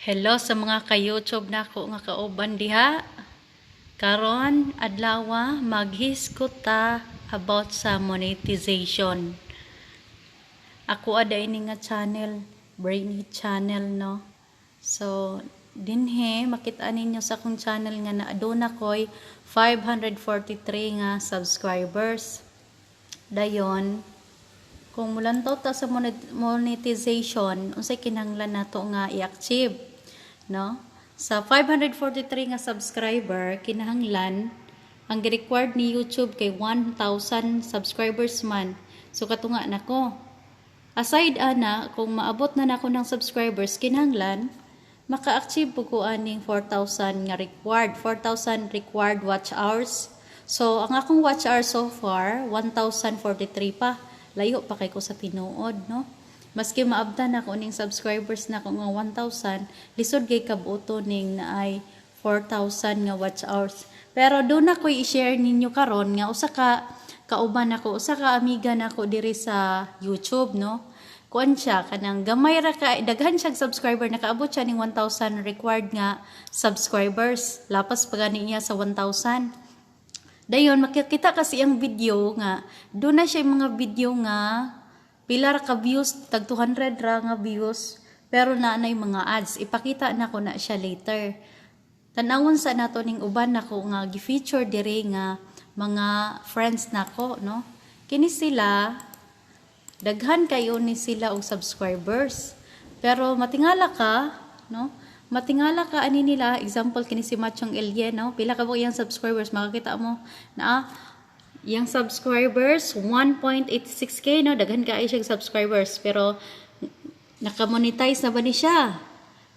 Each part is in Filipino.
Hello sa mga ka-YouTube nako nga kauban diha. Karon adlaw maghisgot ta about sa monetization. Ako ada ini nga channel, Brainy channel no. So dinhe makita ninyo sa akong channel nga naaduna koy 543 nga subscribers. Dayon kung mulantaw ta sa monetization, unsay kinahanglan nato nga i-achieve, no? Sa 543 nga subscriber, kinahanglan ang required ni YouTube kay 1,000 subscribers man. So katunga nako. Aside ana, kung maabot na nako ng subscribers, kinahanglan maka-achieve po ko aning 4,000 nga required, 4,000 required watch hours. So ang akong watch hours so far 1,043 pa. Layo pa kay ko sa tinuod, no? Maski maabtan ako ning subscribers na ko nga 1,000, lisod kay kabuto ning naay 4,000 nga watch hours. Pero doon ako i-share ninyo karon nga usa ka kauban ako, usa ka amiga nako diri sa YouTube, no? Kuan siya kanang gamay ra ka daghan siya subscriber, nakaabot siya ning 1,000 required nga subscribers. Lapas pa gani niya sa 1,000. Dayon makikita kasi ang video nga doon na siya yung mga video nga pila ra ka views, tag 200 ra nga views, pero naanay mga ads. Ipakita na ko na siya later. Tanawon sa nato ning uban nako nga gi-feature dire nga mga friends nako, no? Kini sila daghan kayo ni sila og subscribers. Pero matingala ka, no? Matingala ka ani nila, example kini si Machong Elye, no? Pila ka ba iyang subscribers, makakita mo na iyang subscribers 1.86k, no? Daghan ka ay siya subscribers, pero naka-monetize na ba ni siya?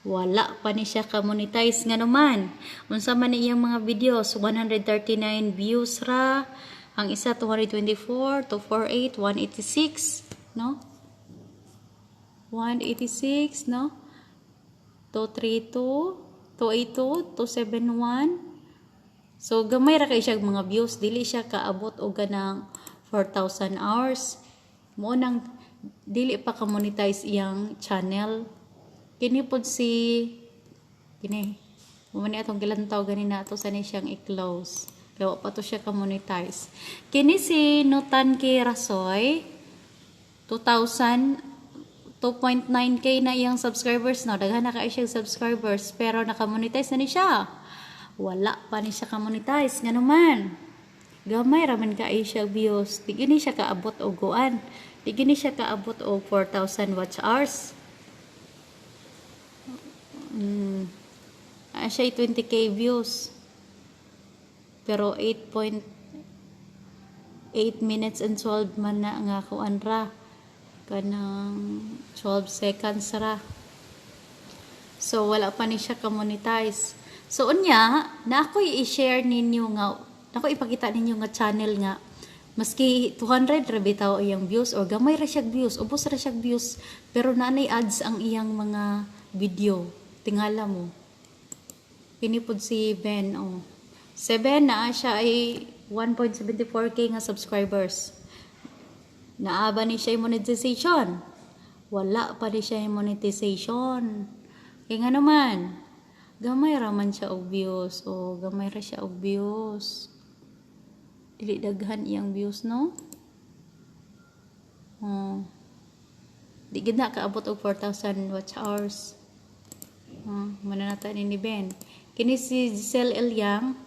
Wala pa ni siya ka-monetize nga naman. Unsa man ni iyang mga videos, 139 views ra, ang isa 224, 248, 186, no? 186, no? 232, 282, 271. So gamay ra kay siya mga views, dili siya kaabot og ganang 4,000 hours. Mo nang dili pa ka monetize iyang channel. Kini pod si kini mo ni atong gilantaw ganina ato sa ni siyang i-close. Kaya pa to siya ka monetize. Kini si Nutan K. Rasoy 2.9k na iyang subscribers, no? Daghan na kayo siyang subscribers, pero naka-monetize na ni siya. Wala pa ni siya ka-monetize. Nga naman, gamay raman ka ay siya views. Di gini siya kaabot o guan. Di gini siya kaabot o 4,000 watch hours. Siya 20k views. Pero 8.8 minutes and 12 man na nga kuan ra. Kanang 12 seconds ra. So wala pa ni siya ka-monetize. So unya na ako i-share ninyo nga, ako ipakita ninyo nga channel nga maski 200 ra bitaw iyang views or gamay ra siya views, ubos ra siya views, pero naanay ads ang iyang mga video. Tingala mo. Pinipod si Ben, oh. 7 na siya ay 1.74k nga subscribers. Naaba ni siya yung monetization. Wala pa ni siya yung monetization. Kaya nga naman, gamay raman siya og views. O, gamay ra siya og views. Dili daghan iyang views, no? Di gid na kaabot og 4,000 watch hours. Mananata ni Ben. Kini si Giselle Eliang,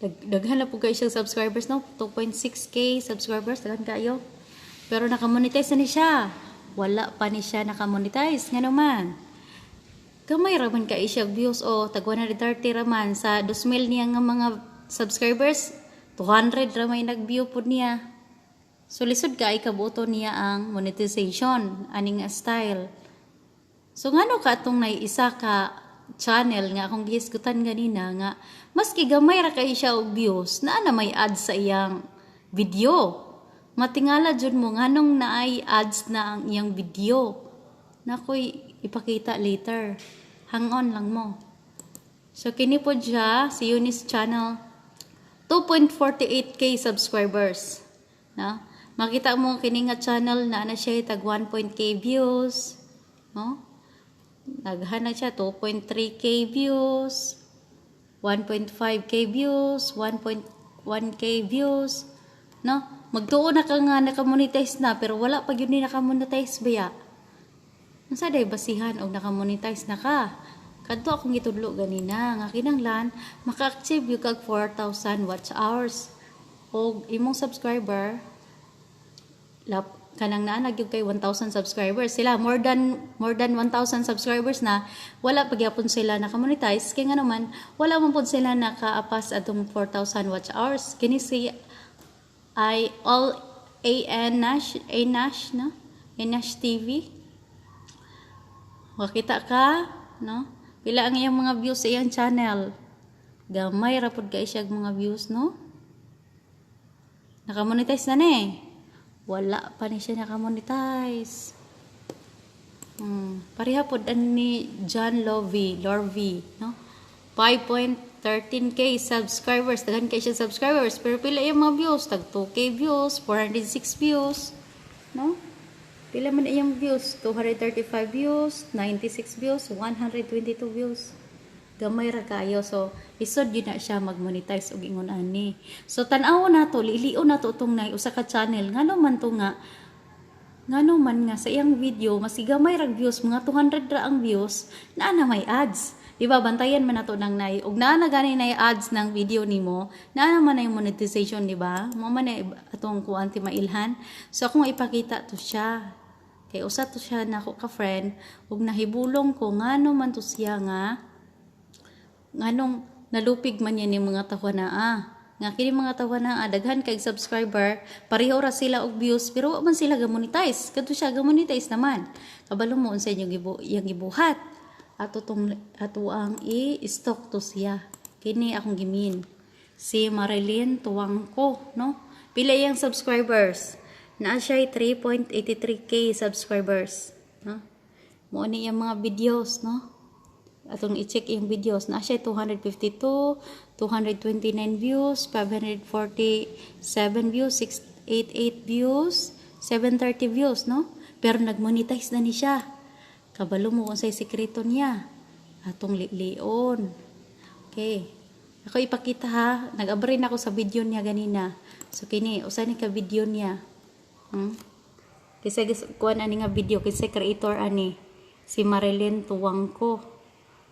daghan na po kayo siyang subscribers, no? 2.6k subscribers, daghan kayo. Pero nakamonetize na ni siya. Wala pa ni siya nakamonetize. Nga naman, gamay raman kayo siya views, o tag 130 raman. Sa 2,000 niya nga mga subscribers, 200 ramay nag-view po niya. So lisod ka ay kabuto niya ang monetization, aning style. So ngano ka itong naiisa ka channel nga akong gihisgutan ganina nga maski gamay ra kay siya og views naa na may ads sa iyang video. Matingala jud mo nganong naay ads na ang iyang video. Nakoy ipakita later. Hang on lang mo. So kini pod siya si Eunice channel 2.48k subscribers. Na? Makita mo kini nga channel na siya tag 1.k views. No? Naghanay siya 2.3k views, 1.5k views, 1.1k views, no? Magtuo na ka nga nakamonetize na pero wala pa gyud ni nakamonetize baya. Unsa day basihan og nakamonetize na ka? Kadto akong gitudlo ganina nga kinahanglan maka-achieve yung kag 4,000 watch hours. Og imong subscriber kanang naanag yung kay 1,000 subscribers. Sila more than 1,000 subscribers na wala pa gyapon sila naka-monetize kay nga naman wala man pud sila nakaapas atong 4,000 watch hours. Kini si all Nash no? Nash TV. Makita ka, no? Pila ang iyang mga views sa iyang channel. Gamay ra pud kay siya mga views, no? Naka-monetize na ni. Wala pa ni siya naka-monetize. Pareha pud ni John Lorvie, no? 5.13k subscribers. Daghan kay siya subscribers. Pero pila iyang mga views? Tag 2k views, 406 views, no? Pila man iyang views? 235 views, 96 views, 122 views. Gamay ra kayo. So, isod yun na siya mag-monetize og ingon ani. So, tan-aw na to, liliw na to itong usa ka channel. Ngano man nga sa iyang video, masigamay ra views, mga 200 ra ang views, na may ads. Diba, bantayan man nato nang nay. Ug naa na gani nay ads ng video nimo, naa naman na yung monetization, diba? Mo man na atong kuanti mailhan. So, akong ipakita to siya. Kay usa to siya nako ka friend, ug nahibulong ko ngano man to siya nga nganong nalupig man yan yung mga tawanaa. Nga kini mga tawanaa daghan kay subscriber, pareho ra sila og views pero wa man sila ga-monetize. Kadto siya ga-monetize naman. Kabalo mo unsa yung gibuhat. Ato ang i-stock to siya. Kini akong gimin. Si Marilyn Tuwangko, no? Pila iyang subscribers? Naa siya 3.83k subscribers, no? Mo ni yung mga videos, no? Atong i-check yung videos. Naa siya 252, 229 views, 547 views, 688 views, 730 views, no? Pero nag-monetize na ni siya. Kabalo mo kung sa'y sekreto niya. Atong lion. Okay. Ako ipakita ha. Nag-abrin ako sa video niya ganina. So kini, usa ni ka video niya. Kasi kuan ani nga video kasi creator ani si Marilyn Tuwangko.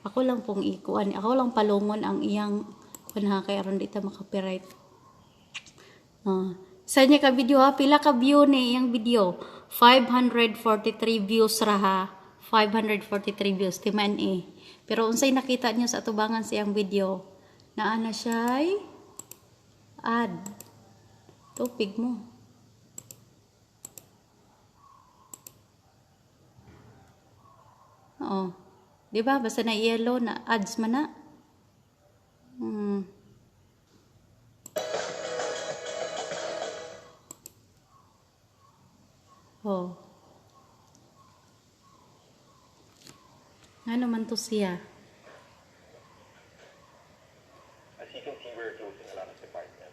Ako lang pong ikuan, ako lang palungon ang iyang kuan ha kay aron dita maka-copyright. Sa niya ka video ha, pila ka view ni iyang video? 543 views ra ha. 543 views timan Pero unsay nakita niyo sa atubangan sa iyang video? Naa na siya ad. Tupig mo. Oo. Diba? Basta na yellow na ads man na. Oh. Ano man to siya? As you can see, we're closing a lot of departments.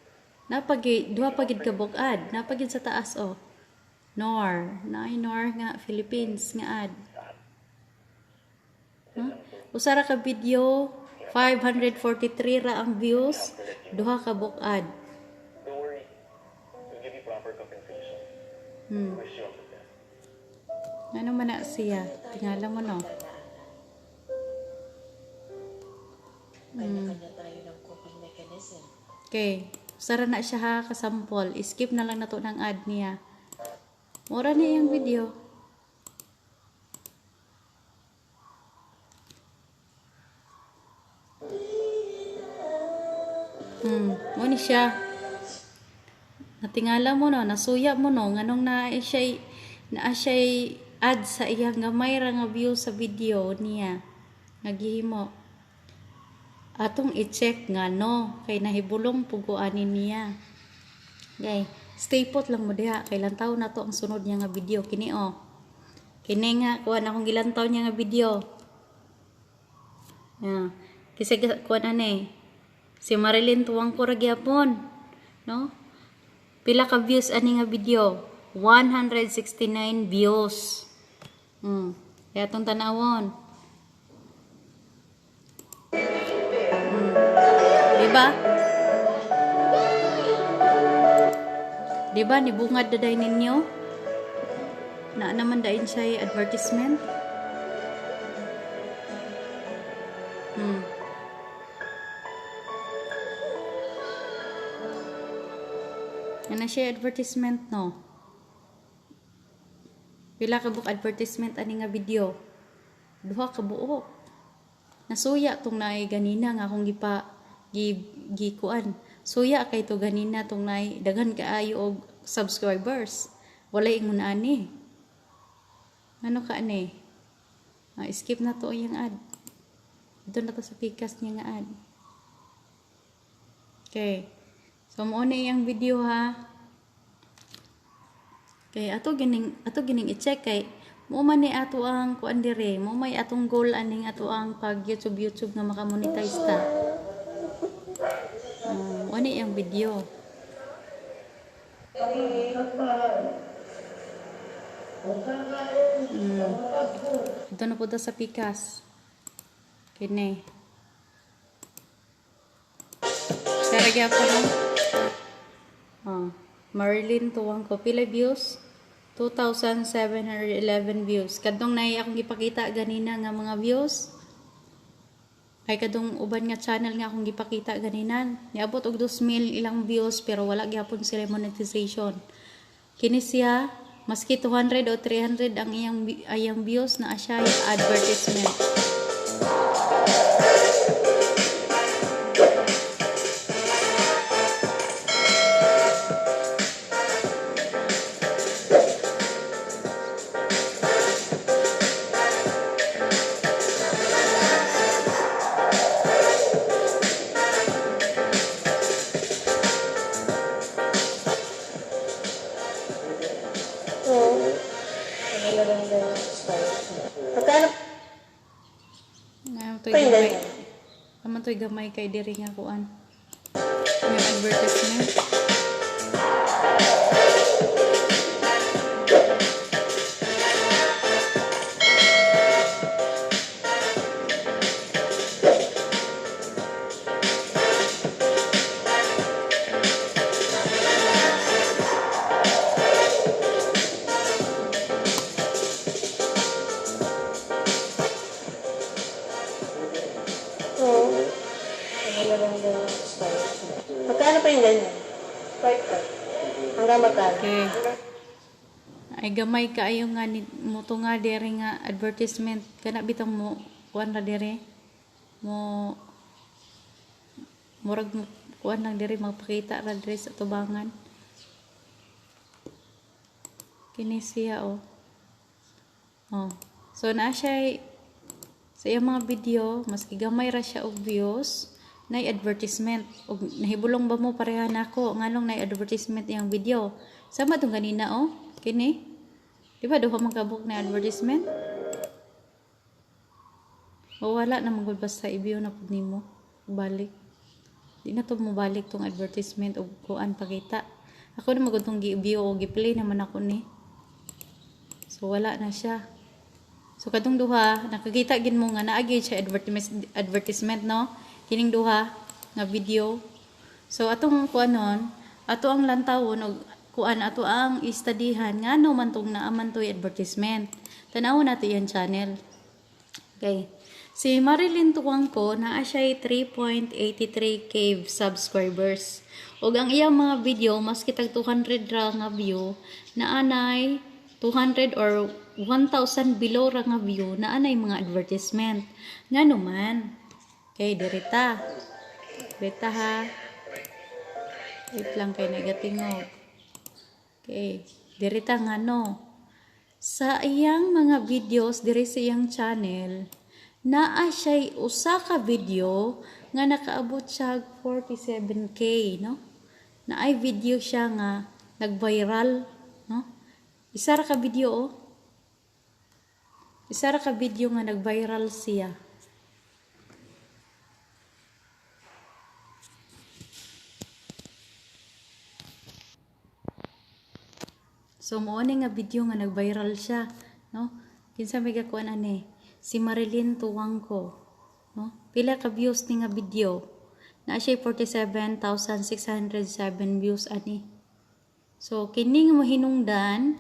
Duha pagid ka bukad. Napagid sa taas oh. Nor nga Philippines nga ad. Usara ka video, 543 ra ang views, duha ka bukad. Don't worry, we'll give you proper compensation. Wish you all the best. Ano man na siya? Tingala mo no. Kanya tayo ng coping mechanism. Okay. Usara na siya ha, kasampol. Skip na lang na to ng ad niya. Mura niya yung video. Muni siya. Natingala mo no, nasuya mo no, nganong na siya ad sa iyang gamay ra nga view sa video niya. Nagihimo. Atong i-check nga no, kay nahibulong puguanin niya. Okay, stay put lang mo diha, kay lantaw na to ang sunod niya nga video. Kini oh. Kini nga, kuha akong gilantaw niya nga video. Yeah. Kasi kuha na si Marilyn Tuwangko ra gyapon, no? Pila ka views ani nga video? 169 views. Kaya itong tanawon. ba? Di ba nibungad daday ninyo? Na naman dain siya advertisement. Ano siya advertisement no? Pila ka buk advertisement ani nga video? Duha ka buok. Nasuya tong naay ganina nga akong gikuan. Suya kay to ganina tong naay daghan kaayo og subscribers. Wala ingon ani. Ano ka ani? Skip na to yung ad. Ito na to sa pikas niya nga ad. Okay. So mo na iyang video ha. Okay, ato gining i-check kay mo man ni ato ang kuan dire, mo may atong goal aning ato ang pag YouTube nga maka-monetize ta. Ano iyang video? Ito na po daw sa pikas. Kini. Karagya po no? Marilyn tuwang ko. Pila views? 2,711 views. Kadong na akong ipakita ganina nga mga views. Ay kadong uban nga channel nga akong ipakita ganina. Niabot og 2,000 ilang views pero wala gyapon sila monetization. Kini siya maski 200 o 300 ang iyang views na siya yung advertisement. Magkano? Naman to'y gamay kay diri nga kuan. Yung advertisement. Magkano pa yung ganyan? Hanggang magkano? Okay. Ay gamay kaayo nga mo to nga diri nga advertisement kana bitang mo kuan ra diri mo murag mo kuan lang diri magpakita ra diri sa tubangan. Kini siya so na siya sa iyang mga video maski gamay ra siya og views na advertisement og nahibulong ba mo pareha nako nganong na advertisement iyang video sama tong ganina kini di ba duha man kabuk na advertisement wala na magud basta i-view na pud nimo balik di na to mo balik tong advertisement og kuan pakita ako na magud tong gi-view o gi-play naman ako ni so wala na siya so kadong duha nakakita gid mo nga naagi siya advertisement no kining duha nga video. So atong kuanon, ato ang lantawon og kuan ato ang istudihan ngano man tong naaman toy advertisement. Tan-awon nato yan channel. Okay. Si Marilyn Tuwangko naa siya 3.83k subscribers. Og ang iyang mga video maski tag 200 ra nga view naanay 200 or 1,000 below ra nga view naanay mga advertisement. Ngano man okay, dirita ha. Wait lang kay negatingog. Okay, dirita nga no. Sa iyang mga videos diri sa iyang channel, naa siya usa ka video nga nakaabot siya 47k, no? Naay video siya nga nag-viral, no? Isa ra ka video Isa ra ka video nga nag-viral siya. So mo nga video nga nag-viral siya, no? Kinsa may gakuan ani? Si Marilyn Tuwangko, no? Pila ka views ni nga video? na siya 47,607 views ani. So kini mo hinungdan,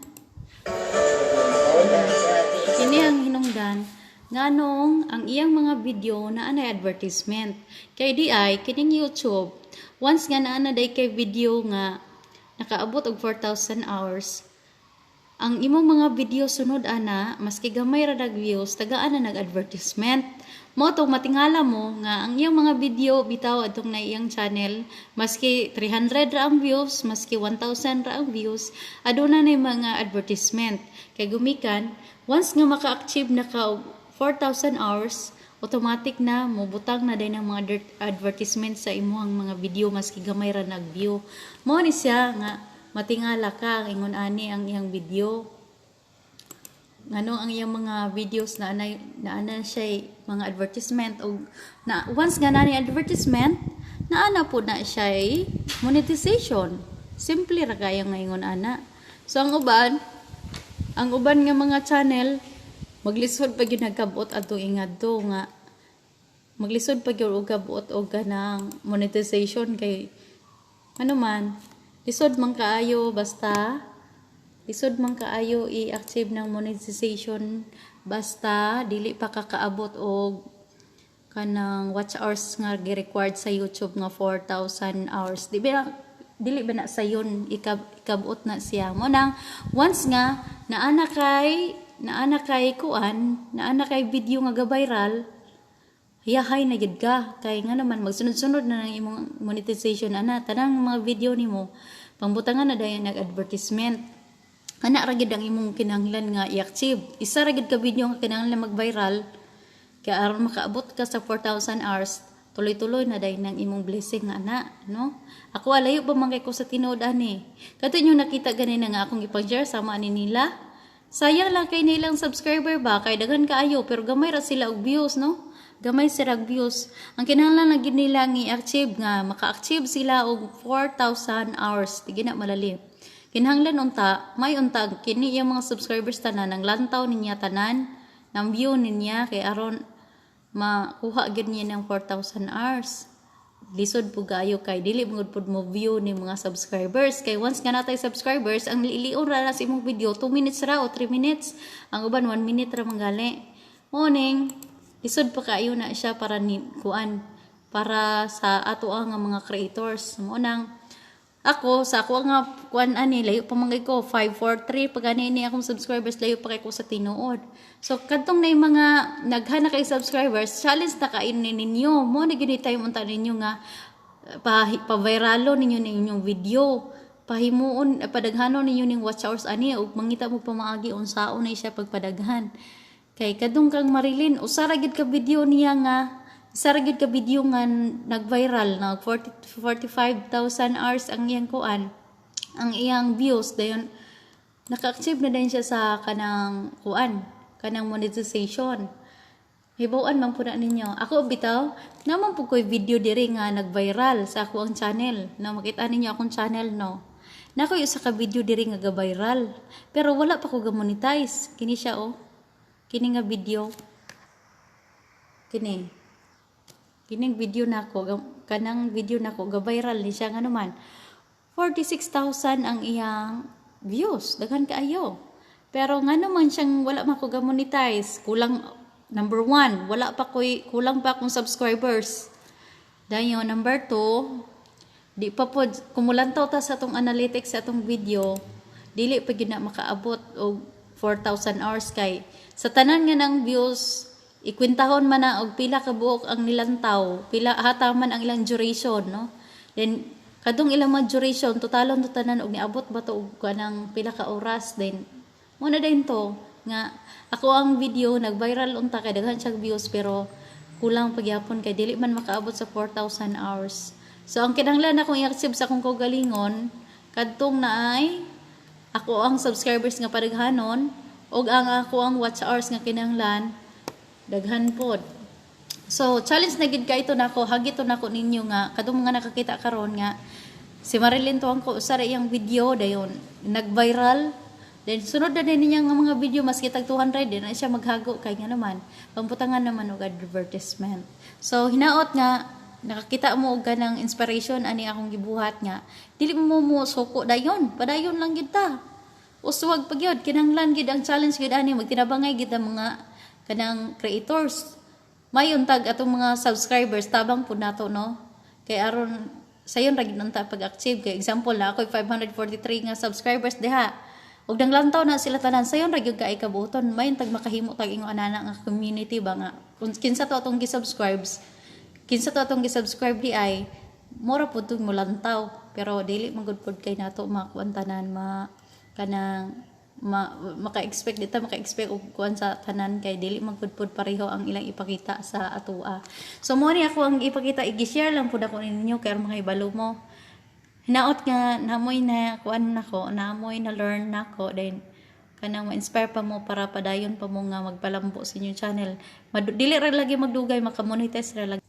kini ang hinungdan nganong ang iyang mga video na anay advertisement. Kay di ay kining YouTube, once nga naa na day kay video nga nakaabot og 4,000 hours, ang imong mga video sunod ana maski gamay ra dag views tagaan na nag-advertisement. Mo to matingala mo nga ang iyang mga video bitaw adtong na iyang channel, maski 300 ra ang views, maski 1,000 ra ang views, aduna na mga advertisement. Kay gumikan once nga maka-achieve na ka og 4,000 hours, automatic na mubutang na din ang mga advertisement sa imuhang mga video maski gamay ra nag-view. Mo ni siya nga matingala ka ang ingon ani ang iyang video. Ngano ang iyang mga videos na ana siya mga advertisement o na once nga na ni advertisement na ana po na siya monetization. Simple ra kaya nga ingon ana. So ang uban nga mga channel maglisod pag yun nagkabot ato ingadto nga maglisod pag yun og kabot og kanang monetization kay ano man lisod man kaayo basta lisod man kaayo i-achieve ng monetization basta dili pa kakaabot og kanang watch hours nga gi-required sa YouTube nga 4,000 hours. Dili ba na sayon ikabot na siya mo nang once nga naana kay video nga ga-viral, hiyahay na gid ka kay nga naman magsunod-sunod na ng imong monetization ana tanang mga video nimo pangbutangan na dayon nag-advertisement. Ana ra gid ang imong kinahanglan nga i-achieve. Isa ra gid ka video nga kinahanglan mag-viral kay aron makaabot ka sa 4,000 hours, tuloy-tuloy na dayon ang imong blessing nga ana, no? Ako alayo pa man kay ko sa tinuod ani. Kadto inyo nakita ganina nga akong ipang-share sama ani nila. Sayang lang kay nilang subscriber ba kay daghan kaayo pero gamay ra sila og views, no? Gamay sila og views. Ang kinahanglan lang gid nila nga i-achieve nga maka-achieve sila og 4,000 hours. Di na malalim. Kinahanglan unta, may unta kini yung mga subscribers tanan ang lantaw niya tanan, ng view niya kay aron makuha gid niya ng 4,000 hours. Lisod po gayo kay dili mangud pud mo view ni mga subscribers kay once nga natay subscribers ang liilion ra sa imong video 2 minutes ra o 3 minutes, ang uban 1 minute ra manggali. Morning lisod pa kaayo na siya para ni kuan para sa ato nga mga creators. Mo nang ako sa ako nga kuan ani layo pa mangay ko 543 pag ani ni akong subscribers layo pa kay ko sa tinuod. So kadtong na mga naghana kay subscribers challenge na kain ninyo mo na gini time unta ninyo nga pa-viralo ninyo ning inyong video, pahimuon padaghanon ninyo ning watch hours ani ug mangita mo pamaagi unsaon na siya pagpadaghan. Kay kadung kang Marilyn usa ra gid ka video niya nga saragid ka video nga nag-viral na 45,000 hours ang iyang kuan, ang iyang views dayon naka-achieve na din siya sa kanang kuan, kanang monetization. Hibaw-an man pud ninyo. Ako bitaw naman pud koy video diri nga nag-viral sa ako ang channel. Na makita ninyo akong channel no. Nakoy usa ka video diri nga ga-viral. Pero wala pa ko ga-monetize. Kini siya oh. Kini nga video. Kining video nako kanang video nako ga-viral ni siya nga naman 46,000 ang iyang views, daghan kaayo. Pero nga naman siyang wala man ko ga-monetize, kulang number 1, kulang pa akong subscribers. Dayon number 2, di pa pod kumulantaw ta sa atong analytics sa atong video, dili pa gyud na makaabot og 4,000 hours kay sa tanan nga ng views ikwintahon man na og pila ka buok ang nilantaw, pila hata man ang ilang duration, no? Then kadung ilang mga duration totalon to tanan og niabot ba to og kanang pila ka oras then mo na din to nga ako ang video nag-viral unta kay daghan siya views pero kulang pagyapon kay dili man makaabot sa 4,000 hours. So ang kinahanglan akong i-achieve sa akong kaugalingon kadtong naay ako ang subscribers nga padaghanon og ang ako ang watch hours nga kinahanglan daghan pod. So challenge na gid ka ito nako, hagito nako ninyo nga kadtong mga nakakita karon nga si Marilyn tuwang ko usa ra iyang video dayon nag-viral. Then sunod na din niya nga mga video maski tag 200 din na siya maghago kay nga naman pamputangan naman og advertisement. So hinaot nga nakakita mo og ganang inspiration ani akong gibuhat nga dili mo suko dayon, padayon lang gid ta. Uswag pag yun, kinahanglan gid ang challenge gid ani magtinabangay gid ang mga kanang creators. Mayon tag atong mga subscribers tabang pud nato no. Kay aron sayon ra gid nanta pag-achieve kay example na ako'y 543 nga subscribers diha. Ug nanglantaw na sila tanan sayon ra gyud kay kabuton mayon tag makahimo tag ingon ana nga community ba nga kung kinsa to atong gi-subscribes kinsa to atong gi-subscribe di ay mura pud tong mulantaw pero dili magud pud kay nato makuan tanan maka-expect dita maka-expect og kuan sa tanan kay dili magpudpud pareho ang ilang ipakita sa atoa. So mo ni ako ang ipakita i-share lang pud ako ninyo kay mga ibalo mo. Hinaot nga namoy na kuan nako, namoy na learn nako then kanang ma-inspire pa mo para padayon pa mo nga magpalambo sa inyong channel. Dili ra lagi magdugay maka-monetize ra lagi.